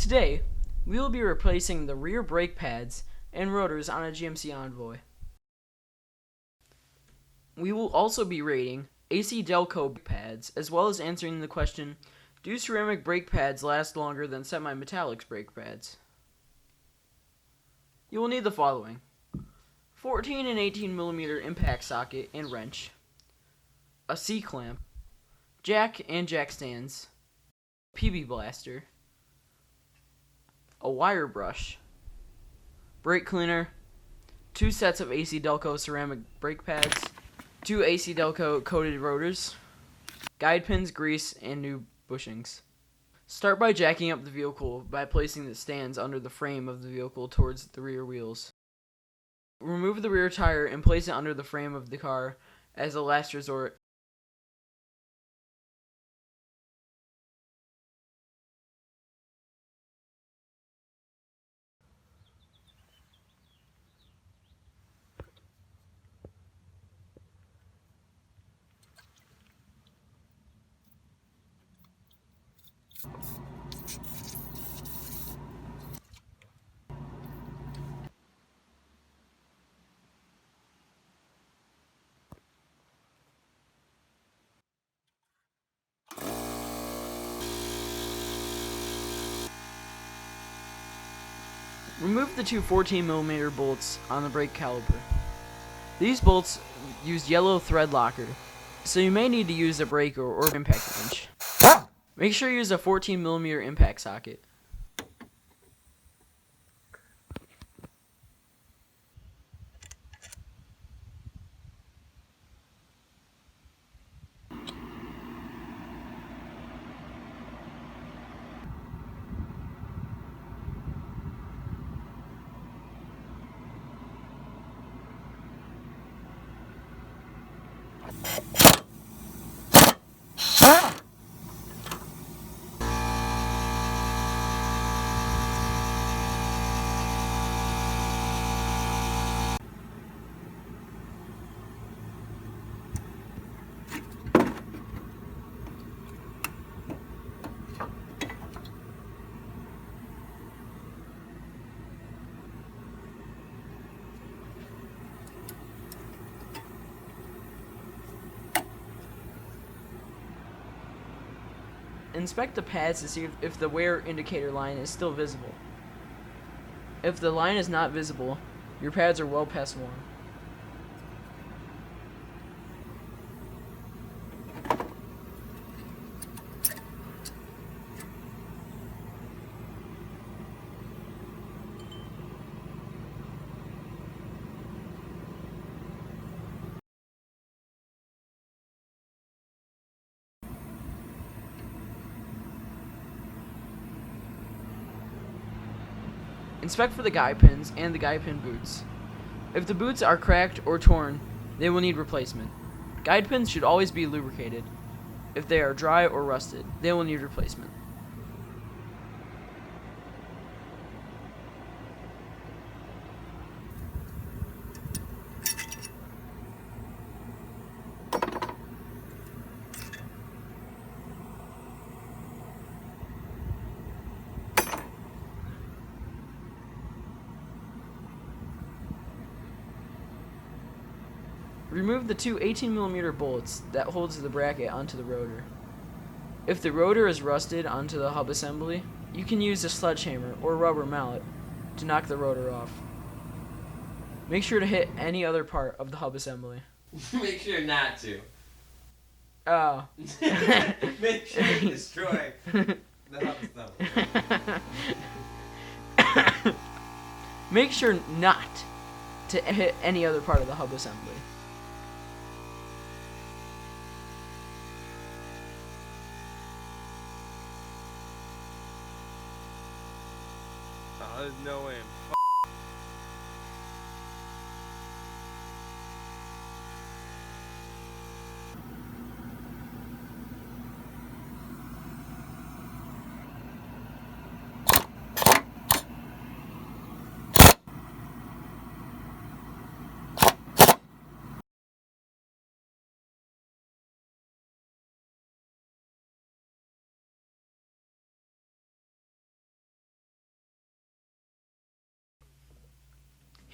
Today, we will be replacing the rear brake pads and rotors on a GMC Envoy. We will also be rating AC Delco brake pads, as well as answering the question, do ceramic brake pads last longer than semi-metallics brake pads? You will need the following: 14 and 18 millimeter impact socket and wrench, a C-clamp, jack and jack stands, PB blaster, a wire brush, brake cleaner, 2 sets of AC Delco ceramic brake pads, 2 AC Delco coated rotors, guide pins, grease, and new bushings. Start by jacking up the vehicle by placing the stands under the frame of the vehicle towards the rear wheels. Remove the rear tire and place it under the frame of the car as a last resort. Remove the 2 14mm bolts on the brake caliper. These bolts use yellow thread locker, so you may need to use a brake or impact wrench. Make sure you use a 14mm impact socket. Inspect the pads to see if the wear indicator line is still visible. If the line is not visible, your pads are well past worn. Inspect for the guide pins and the guide pin boots. If the boots are cracked or torn, they will need replacement. Guide pins should always be lubricated. If they are dry or rusted, they will need replacement. Remove the 2 18mm bolts that holds the bracket onto the rotor. If the rotor is rusted onto the hub assembly, you can use a sledgehammer or rubber mallet to knock the rotor off. Make sure to hit any other part of the hub assembly. Make sure not to. Oh. Make sure you destroy the hub assembly. Make sure not to hit any other part of the hub assembly. There's no way.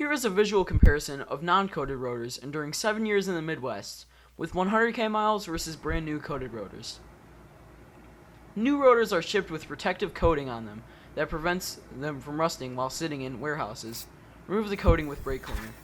Here is a visual comparison of non-coated rotors enduring 7 years in the Midwest, with 100k miles versus brand new coated rotors. New rotors are shipped with protective coating on them that prevents them from rusting while sitting in warehouses. Remove the coating with brake cleaner.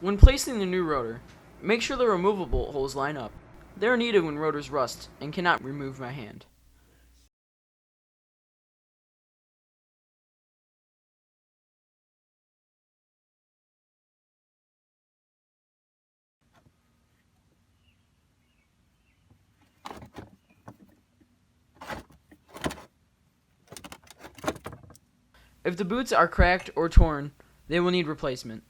When placing the new rotor, make sure the removable holes line up. They are needed when rotors rust and cannot remove by hand. If the boots are cracked or torn, they will need replacement.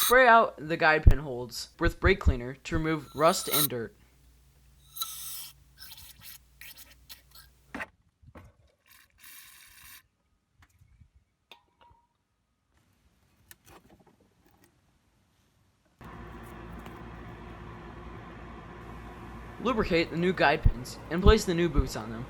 Spray out the guide pin holes with brake cleaner to remove rust and dirt. Lubricate the new guide pins and place the new boots on them.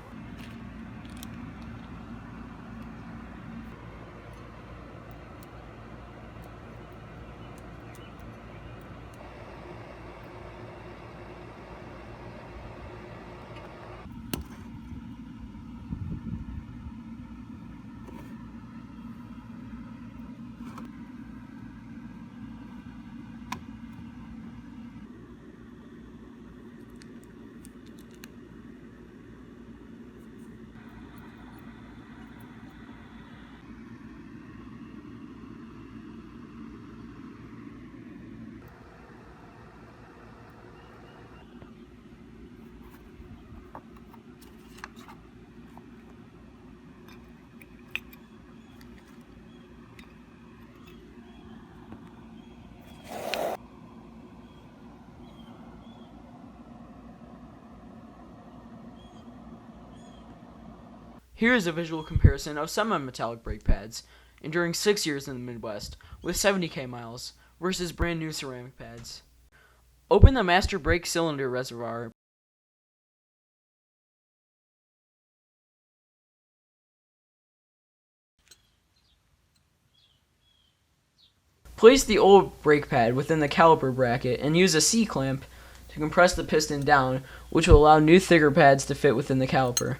Here is a visual comparison of semi-metallic brake pads enduring 6 years in the Midwest with 70k miles versus brand new ceramic pads. Open the master brake cylinder reservoir. Place the old brake pad within the caliper bracket and use a C-clamp to compress the piston down, which will allow new thicker pads to fit within the caliper.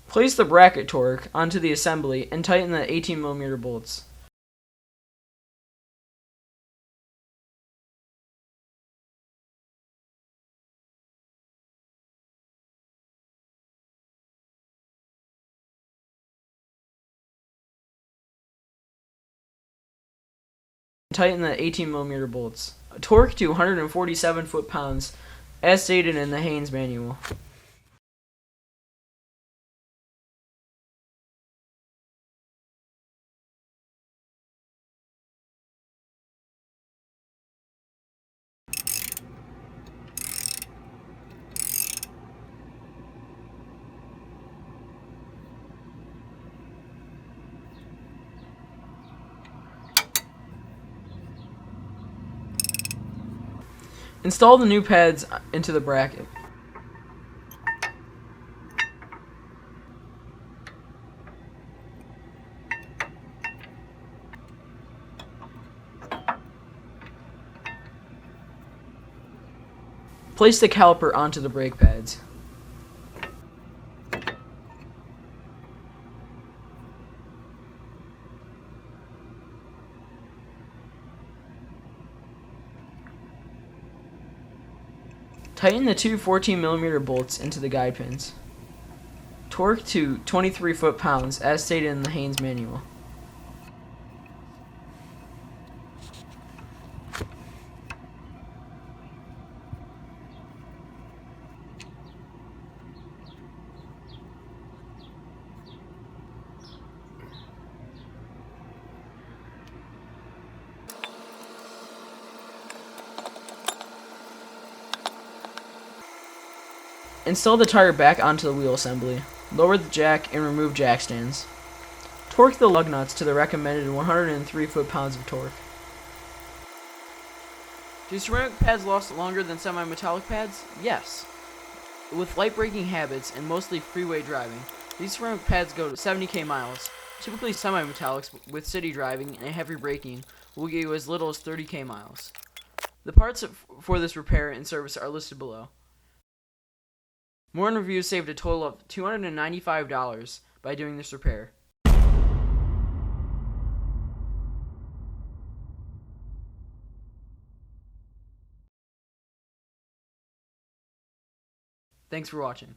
Place the bracket torque onto the assembly and tighten the 18mm bolts. Tighten the 18mm bolts. Torque to 147 foot-pounds, as stated in the Haynes manual. Install the new pads into the bracket. Place the caliper onto the brake pads. Tighten the two 14mm bolts into the guide pins. Torque to 23 foot-pounds as stated in the Haynes manual. Install the tire back onto the wheel assembly. Lower the jack and remove jack stands. Torque the lug nuts to the recommended 103 foot-pounds of torque. Do ceramic pads last longer than semi-metallic pads? Yes. With light braking habits and mostly freeway driving, these ceramic pads go to 70k miles. Typically semi-metallics with city driving and heavy braking will give you as little as 30k miles. The parts for this repair and service are listed below. More reviews saved a total of $295 by doing this repair. Thanks for watching.